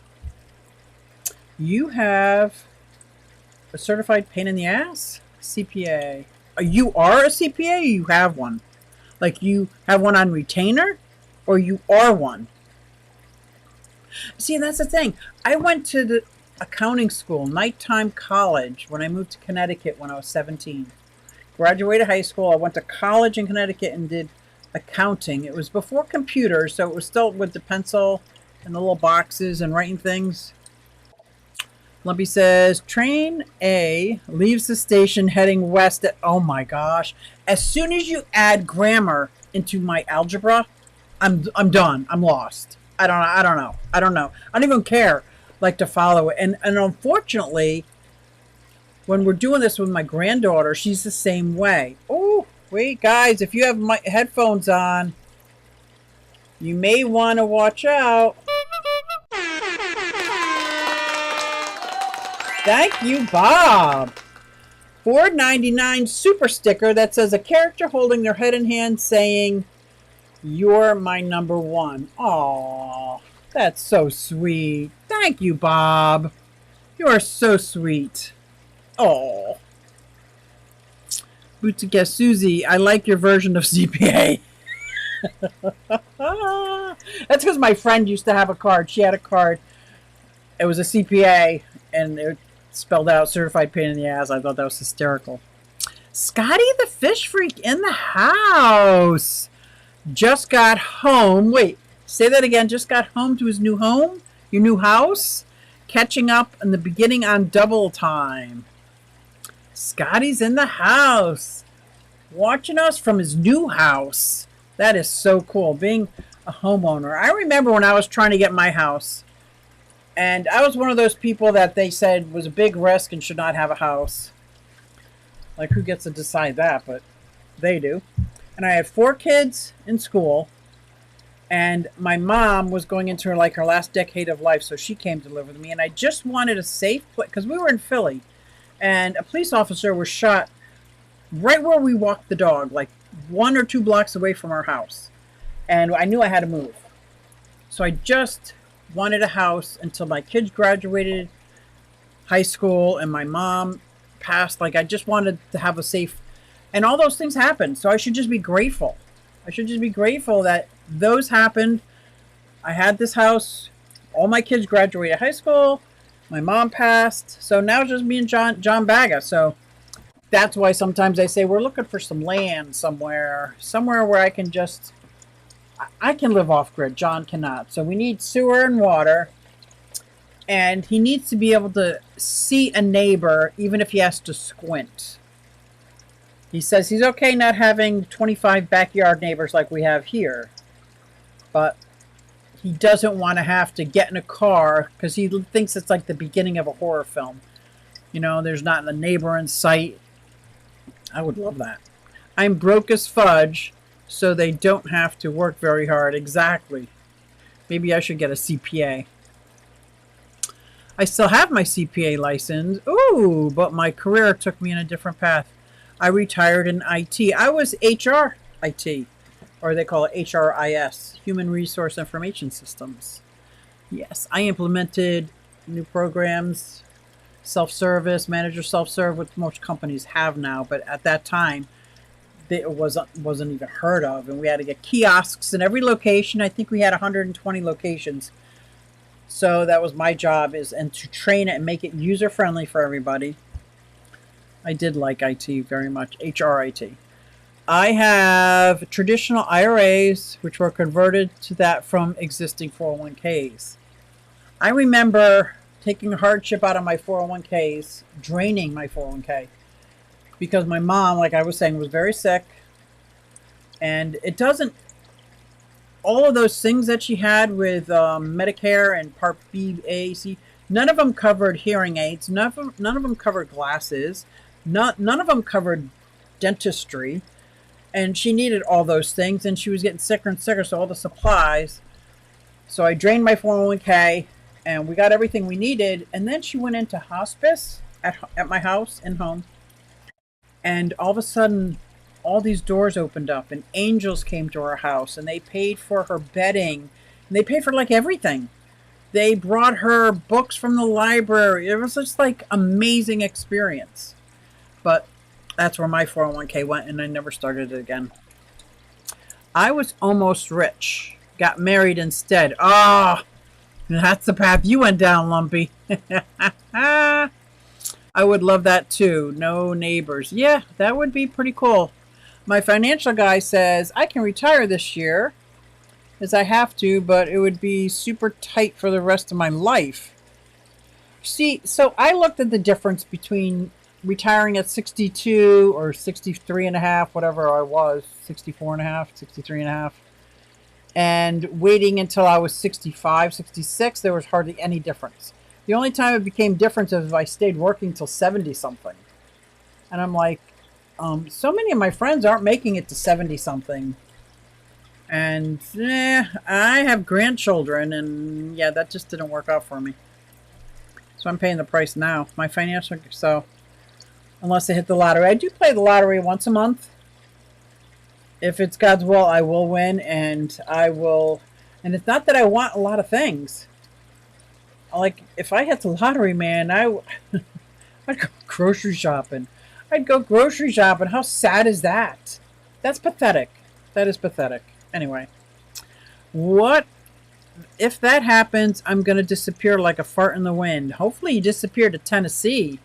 You have a certified pain in the ass? CPA. You are a CPA or you have one? Like you have one on retainer or you are one? See, that's the thing. I went to the accounting school, nighttime college, when I moved to Connecticut when I was 17. Graduated high school. I went to college in Connecticut and did accounting. It was before computers, so it was still with the pencil and the little boxes and writing things. Lumpy says, train A leaves the station heading west at, oh my gosh. As soon as you add grammar into my algebra, I'm done. I'm lost. I don't know. I don't even care like to follow it. And unfortunately, when we're doing this with my granddaughter, she's the same way. Oh, wait, guys, if you have my headphones on, you may want to watch out. Thank you, Bob. $4.99 super sticker that says a character holding their head in hand saying, "You're my number one." Aw, that's so sweet. Thank you, Bob. You are so sweet. Oh, Boutique Susie, I like your version of CPA. That's because my friend used to have a card. She had a card. It was a CPA, and it spelled out certified pain in the ass. I thought that was hysterical. Scotty the fish freak in the house. Just got home. Wait, say that again. Just got home to his new home? Your new house? Catching up in the beginning on double time. Scotty's in the house. Watching us from his new house. That is so cool. Being a homeowner. I remember when I was trying to get my house. And I was one of those people that they said was a big risk and should not have a house. Like, who gets to decide that? But they do. And I had 4 kids in school. And my mom was going into her last decade of life, so she came to live with me. And I just wanted a safe place, because we were in Philly. And a police officer was shot right where we walked the dog, like 1 or 2 blocks away from our house. And I knew I had to move. So I just wanted a house until my kids graduated high school and my mom passed. Like, I just wanted to have a safe, and all those things happened. So I should just be grateful. I should just be grateful that those happened. I had this house. All my kids graduated high school. My mom passed. So now it's just me and John Baga. So that's why sometimes I say we're looking for some land somewhere where I can just, I can live off grid. John cannot. So we need sewer and water. And he needs to be able to see a neighbor even if he has to squint. He says he's okay not having 25 backyard neighbors like we have here. But he doesn't want to have to get in a car because he thinks it's like the beginning of a horror film. You know, there's not a neighbor in sight. I would love that. I'm broke as fudge, so they don't have to work very hard. Exactly. Maybe I should get a CPA. I still have my CPA license. Ooh, but my career took me in a different path. I retired in IT. I was HR IT, or they call it HRIS, Human Resource Information Systems. Yes, I implemented new programs, self-service, manager self-serve, which most companies have now, but at that time, it wasn't even heard of, and we had to get kiosks in every location. I think we had 120 locations. So that was my job, and to train it and make it user-friendly for everybody. I did like IT very much, HRIT. I have traditional IRAs, which were converted to that from existing 401ks. I remember taking a hardship out of my 401ks, draining my 401k, because my mom, like I was saying, was very sick. And it doesn't, all of those things that she had with Medicare and Part B, A, C, none of them covered hearing aids. None of them covered glasses. None of them covered dentistry. And she needed all those things, and she was getting sicker and sicker, so all the supplies. So I drained my 401k, and we got everything we needed. And then she went into hospice at my house and home. And all of a sudden, all these doors opened up, and angels came to our house, and they paid for her bedding. And they paid for, like, everything. They brought her books from the library. It was just, like, amazing experience. But that's where my 401k went, and I never started it again. I was almost rich. Got married instead. Ah, that's the path you went down, Lumpy. I would love that too. No neighbors. Yeah, that would be pretty cool. My financial guy says I can retire this year, as I have to, but it would be super tight for the rest of my life. See, so I looked at the difference between retiring at 62 or 63 and a half, whatever I was, 64 and a half, 63 and a half, and waiting until I was 65, 66, there was hardly any difference. The only time it became different is if I stayed working till 70 something. And I'm like, so many of my friends aren't making it to 70 something. And I have grandchildren, and yeah, that just didn't work out for me. So I'm paying the price now. My financial, so unless I hit the lottery. I do play the lottery once a month. If it's God's will, I will win, and I will. And it's not that I want a lot of things. Like if I hit the lottery, man, I'd go grocery shopping. I'd go grocery shopping. How sad is that? That's pathetic. That is pathetic. Anyway, what if that happens? I'm going to disappear like a fart in the wind. Hopefully, you disappear to Tennessee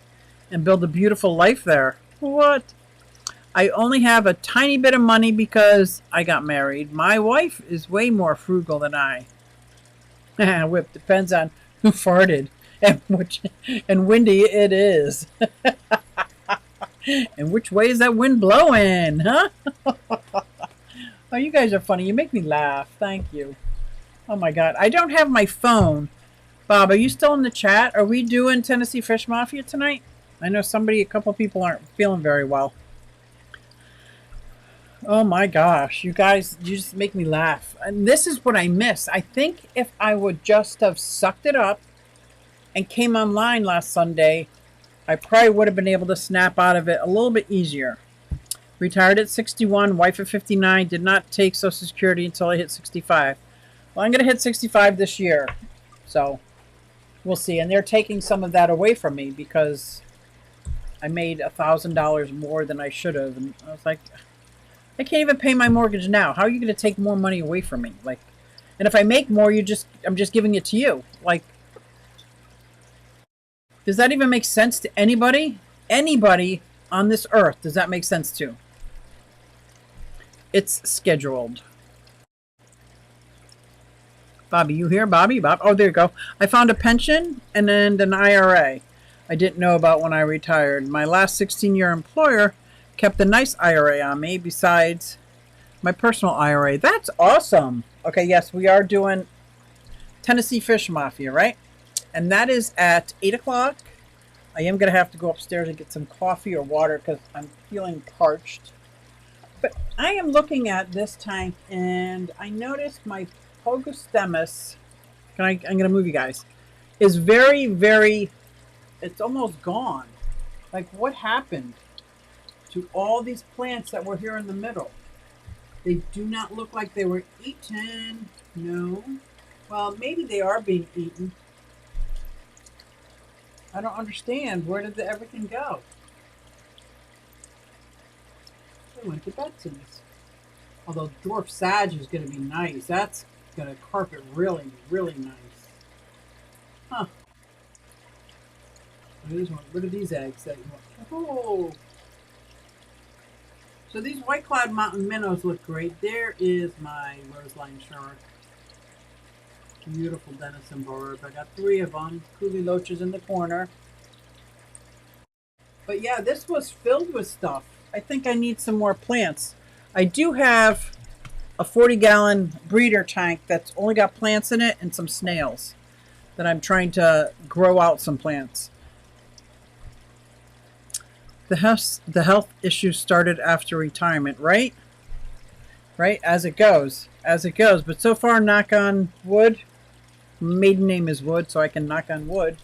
and build a beautiful life there. What? I only have a tiny bit of money because I got married. My wife is way more frugal than I. Whip depends on who farted and windy it is. And which way is that wind blowing, huh? Oh, you guys are funny. You make me laugh. Thank you. Oh my God. I don't have my phone. Bob, are you still in the chat? Are we doing Tennessee Fish Mafia tonight? I know a couple people aren't feeling very well. Oh my gosh, you guys, you just make me laugh. And this is what I miss. I think if I would just have sucked it up and came online last Sunday, I probably would have been able to snap out of it a little bit easier. Retired at 61, wife at 59, did not take Social Security until I hit 65. Well, I'm going to hit 65 this year, so we'll see. And they're taking some of that away from me because I made $1,000 more than I should have. And I was like, I can't even pay my mortgage now. How are you going to take more money away from me? Like, and if I make more, I'm just giving it to you. Like, does that even make sense to anybody? Anybody on this earth, does that make sense to? It's scheduled. Bobby, you here? Bobby? Bob? Oh, there you go. I found a pension and then an IRA I didn't know about when I retired. My last 16-year employer kept a nice IRA on me besides my personal IRA. That's awesome. Okay, yes, we are doing Tennessee Fish Mafia, right? And that is at 8 o'clock. I am going to have to go upstairs and get some coffee or water because I'm feeling parched. But I am looking at this tank and I noticed my Pogostemus, I'm going to move you guys, is very, very, it's almost gone. Like, what happened to all these plants that were here in the middle? They do not look like they were eaten. No. Well, maybe they are being eaten. I don't understand. Where did everything go? They went to Betsy's. Although dwarf sage is going to be nice. That's going to carpet really, really nice. Huh. What are these eggs that you want? Oh. So these White Cloud Mountain minnows look great. There is my roseline shark. Beautiful Denison barb. I got 3 of them. Coolie loaches in the corner. But yeah, this was filled with stuff. I think I need some more plants. I do have a 40-gallon breeder tank that's only got plants in it and some snails that I'm trying to grow out some plants. The health issue started after retirement, right? Right, as it goes. But so far, knock on wood, maiden name is Wood, so I can knock on wood,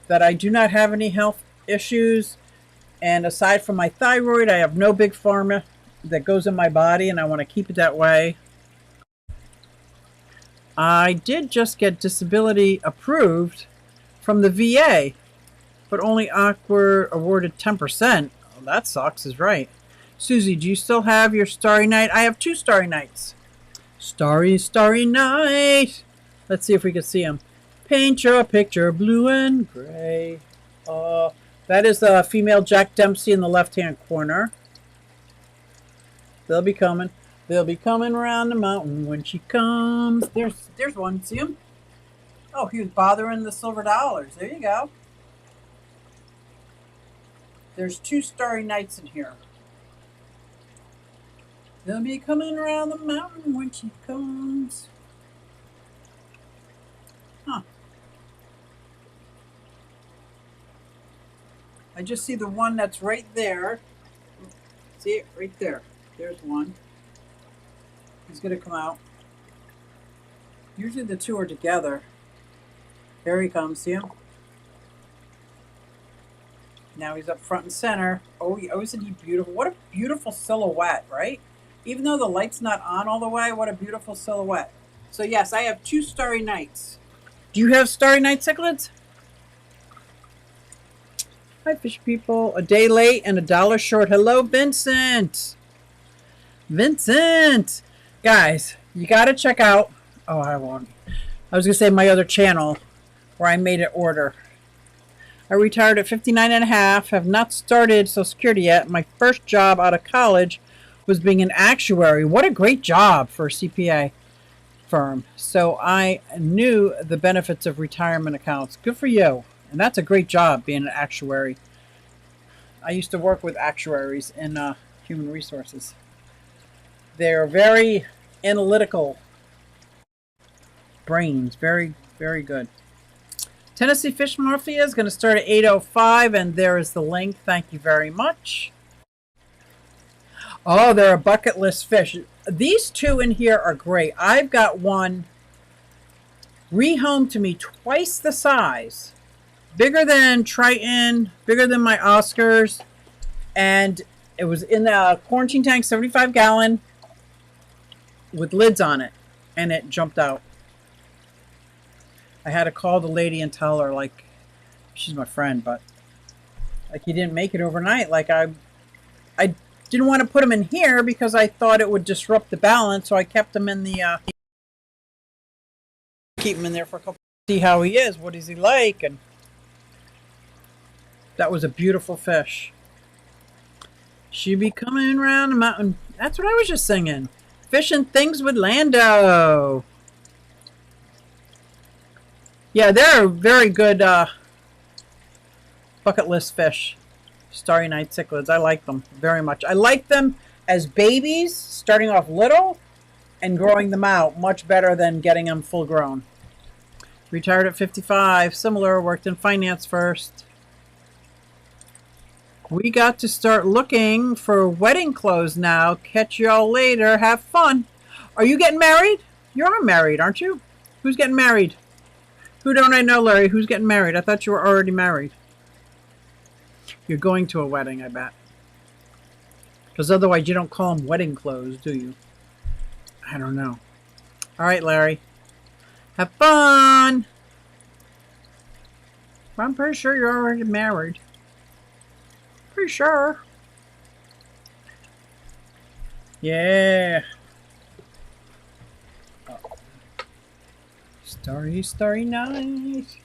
that I do not have any health issues. And aside from my thyroid, I have no big pharma that goes in my body, and I want to keep it that way. I did just get disability approved from the VA, but only awarded 10%. Oh, that sucks, is right. Susie, do you still have your Starry Night? I have 2 Starry Nights. Starry, starry night. Let's see if we can see them. Paint your picture blue and gray. That is the female Jack Dempsey in the left-hand corner. They'll be coming. They'll be coming around the mountain when she comes. There's one. See him? Oh, he was bothering the silver dollars. There you go. There's 2 Starry Nights in here. They'll be coming around the mountain when she comes. Huh. I just see the one that's right there. See it? Right there. There's one. He's going to come out. Usually the 2 are together. There he comes. See him? Now he's up front and center. Oh, isn't he beautiful? What a beautiful silhouette, right? Even though the light's not on all the way, what a beautiful silhouette. So yes, I have 2 Starry Nights. Do you have Starry Night cichlids? Hi, fish people. A day late and $1 short. Hello, Vincent. Vincent. Guys, you got to check out. Oh, I won't. I was going to say my other channel where I made an order. I retired at 59 and a half, have not started Social Security yet. My first job out of college was being an actuary. What a great job for a CPA firm. So I knew the benefits of retirement accounts. Good for you. And that's a great job, being an actuary. I used to work with actuaries in human resources. They're very analytical brains. Very, very good. Tennessee Fish Mafia is going to start at 8:05, and there is the link. Thank you very much. Oh, they're a bucket list fish. These 2 in here are great. I've got one rehomed to me twice the size. Bigger than Triton, bigger than my Oscars, and it was in the quarantine tank, 75-gallon, with lids on it, and it jumped out. I had to call the lady and tell her, like, she's my friend, but like, he didn't make it overnight. Like, I didn't want to put him in here because I thought it would disrupt the balance, so I kept him in the keep him in there for a couple, see how he is, what is he like. And that was a beautiful fish. She be coming around the mountain. That's what I was just singing. Fishing things with Lando. Yeah, they're very good bucket list fish. Starry Night cichlids. I like them very much. I like them as babies, starting off little and growing them out much better than getting them full grown. Retired at 55. Similar, worked in finance first. We got to start looking for wedding clothes now. Catch y'all later. Have fun. Are you getting married? You are married, aren't you? Who's getting married? Who don't I know, Larry? Who's getting married? I thought you were already married. You're going to a wedding, I bet. Because otherwise you don't call them wedding clothes, do you? I don't know. All right, Larry. Have fun. I'm pretty sure you're already married. Pretty sure. Yeah. Oh. Starry, starry night.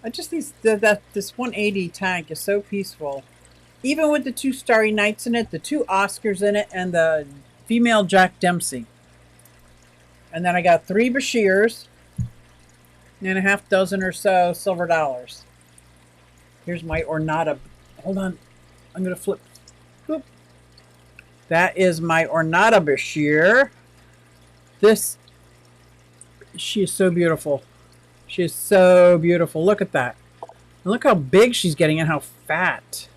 I just think that this 180 tank is so peaceful. Even with the 2 Starry Nights in it, the 2 Oscars in it, and the female Jack Dempsey. And then I got 3 Bashirs and a half dozen or so silver dollars. Here's my Ornata. Hold on. I'm going to flip. Boop. That is my Ornata Bashir. She is so beautiful. She is so beautiful. Look at that. And look how big she's getting and how fat.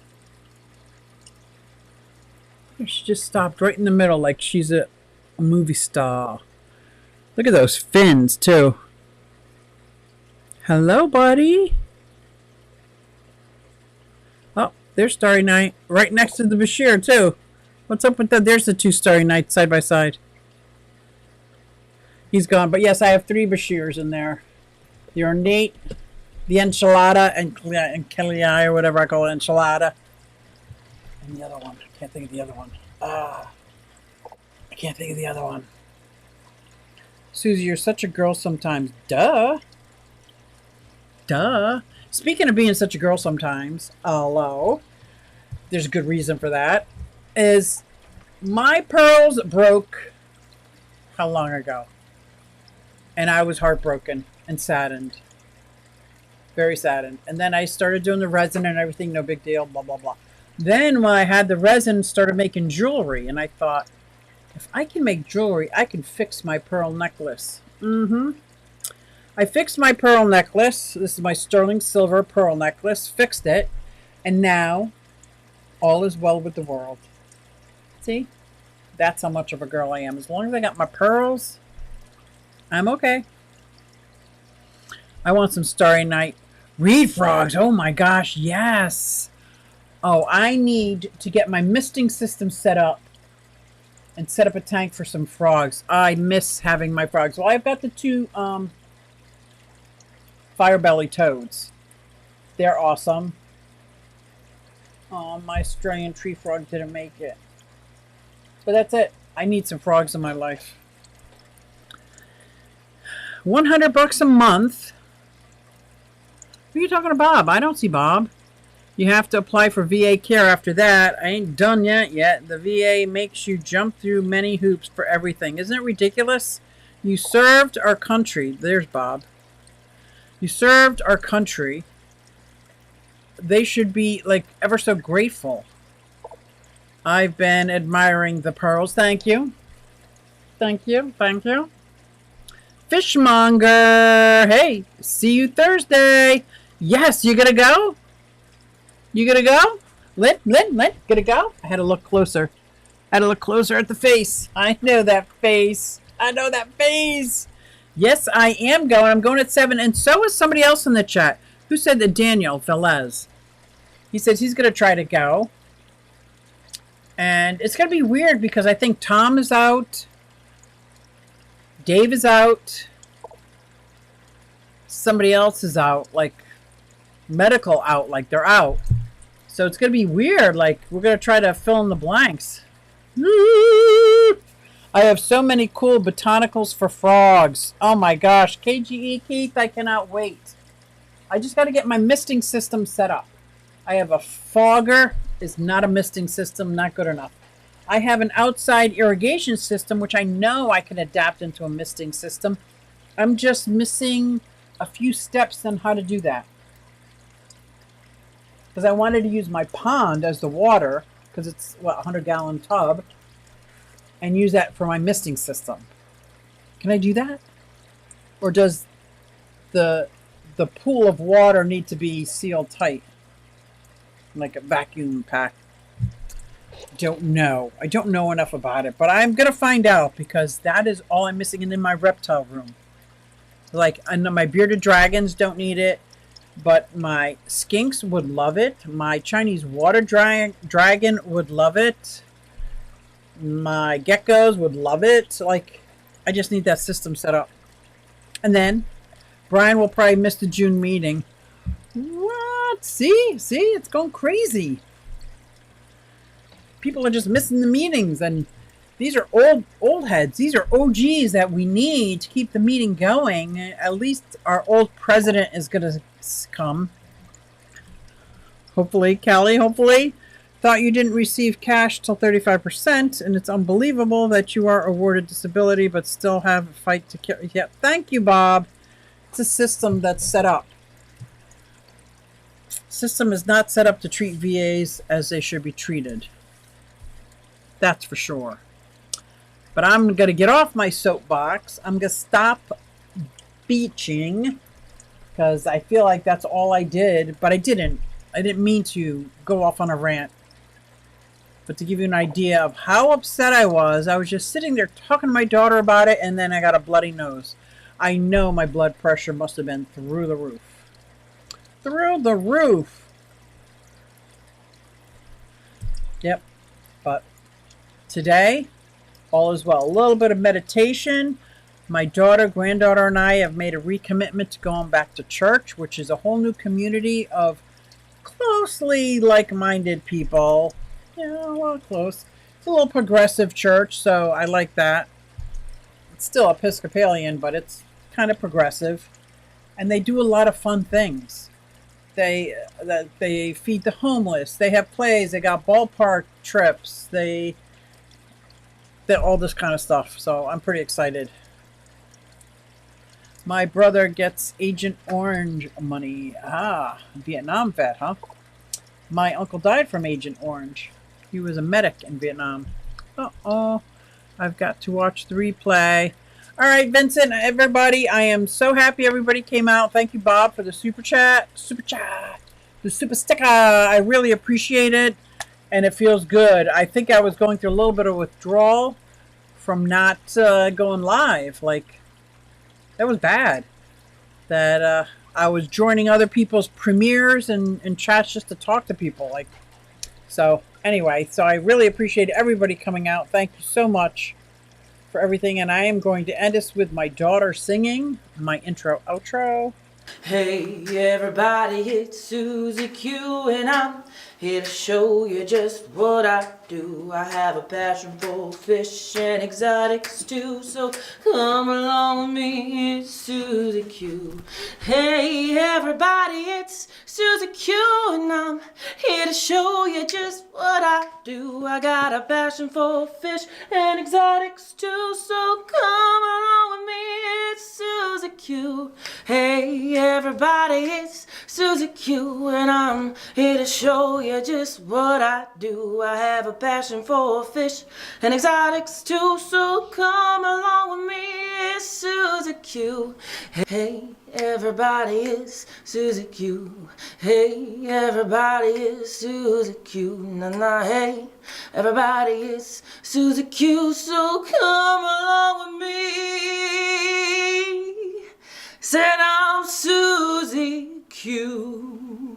She just stopped right in the middle like she's a movie star. Look at those fins, too. Hello, buddy. Oh, there's Starry Night. Right next to the Bashir, too. What's up with that? There's the 2 Starry Nights side by side. He's gone. But yes, I have 3 Bashirs in there. The Ornate, the Enchilada, and Kelly or whatever I call it, Enchilada. And the other one. I can't think of the other one. I can't think of the other one. Susie, you're such a girl sometimes. Duh. Duh. Speaking of being such a girl sometimes, hello. There's a good reason for that. Is my pearls broke how long ago? And I was heartbroken and saddened. Very saddened. And then I started doing the resin and everything, no big deal, blah, blah, blah. Then when I had the resin, started making jewelry. And I thought, if I can make jewelry, I can fix my pearl necklace. I fixed my pearl necklace. This is my sterling silver pearl necklace. Fixed it. And now, all is well with the world. See? That's how much of a girl I am. As long as I got my pearls, I'm okay. I want some Starry Night Reed frogs. Oh my gosh, yes. Oh, I need to get my misting system set up and set up a tank for some frogs. I miss having my frogs. Well, I've got the two fire belly toads. They're awesome. Oh, my Australian tree frog didn't make it. But that's it. I need some frogs in my life. $100 a month. Who are you talking to, Bob? I don't see Bob. You have to apply for VA care after that. I ain't done yet. The VA makes you jump through many hoops for everything. Isn't it ridiculous? You served our country. There's Bob. You served our country. They should be, like, ever so grateful. I've been admiring the pearls. Thank you. Thank you. Thank you. Fishmonger. Hey, see you Thursday. Yes, you gonna go? You gonna go? Lynn, gonna go? I had to look closer. I had to look closer at the face. I know that face. Yes, I am going. I'm going at 7. And so is somebody else in the chat. Who said that? Daniel Velez. He says he's going to try to go. And it's going to be weird because I think Tom is out. Dave is out. Somebody else is out. Like, medical out. Like, they're out. So it's going to be weird. Like, we're going to try to fill in the blanks. I have so many cool botanicals for frogs. Oh my gosh. KGE Keith, I cannot wait. I just got to get my misting system set up. I have a fogger. Is not a misting system. Not good enough. I have an outside irrigation system, which I know I can adapt into a misting system. I'm just missing a few steps on how to do that. Because I wanted to use my pond as the water, because it's, what, a 100-gallon tub, and use that for my misting system. Can I do that? Or does the pool of water need to be sealed tight? Like a vacuum pack? Don't know. I don't know enough about it, but I'm going to find out because that is all I'm missing in my reptile room. Like, I know my bearded dragons don't need it, but my skinks would love it. My Chinese water dragon would love it. My geckos would love it. Like, I just need that system set up. And then Brian will probably miss the June meeting. What? See, it's going crazy. People are just missing the meetings, and these are old heads. These are OGs that we need to keep the meeting going. At least our old president is going to come. Hopefully, Callie, hopefully. Thought you didn't receive cash till 35%, and it's unbelievable that you are awarded disability but still have a fight to kill. Yeah, thank you, Bob. It's a system that's set up. System is not set up to treat VAs as they should be treated. That's for sure. But I'm going to get off my soapbox. I'm going to stop beaching because I feel like that's all I did, but I didn't. I didn't mean to go off on a rant. But to give you an idea of how upset I was just sitting there talking to my daughter about it, and then I got a bloody nose. I know my blood pressure must have been through the roof. Through the roof. Yep. But today, all is well. A little bit of meditation. My daughter, granddaughter, and I have made a recommitment to going back to church, which is a whole new community of closely like-minded people. Yeah, well, close. It's a little progressive church, so I like that. It's still Episcopalian, but it's kind of progressive. And they do a lot of fun things. They feed the homeless. They have plays. They got ballpark trips. They all this kind of stuff. So I'm pretty excited. My brother gets Agent Orange money. Ah, Vietnam vet, huh? My uncle died from Agent Orange. He was a medic in Vietnam. Uh-oh. I've got to watch the replay. All right, Vincent, everybody, I am so happy everybody came out. Thank you, Bob, for the super chat. The super sticker. I really appreciate it, and it feels good. I think I was going through a little bit of withdrawal from not going live. Like, that was bad. That I was joining other people's premieres and chats just to talk to people. Like, so anyway, so I really appreciate everybody coming out. Thank you so much for everything. And I am going to end this with my daughter singing my intro outro. Hey everybody, it's Susie Q and I'm here to show you just what I do. I have a passion for fish and exotic stew, so come along with me, it's Susie Q. Hey everybody, it's Susie Q and I'm here to show you just what I do. I got a passion for fish and exotic stew, so come along with me, it's Susie Q. Hey everybody, it's Susie Q and I'm here to show you just what I do. I have a passion for fish and exotics too, so come along with me, it's Susie Q. Hey everybody, it's Susie Q. Hey everybody, it's Susie Q. Nah, hey everybody, it's Susie Q, so come along with me. Said I'm Susie Q.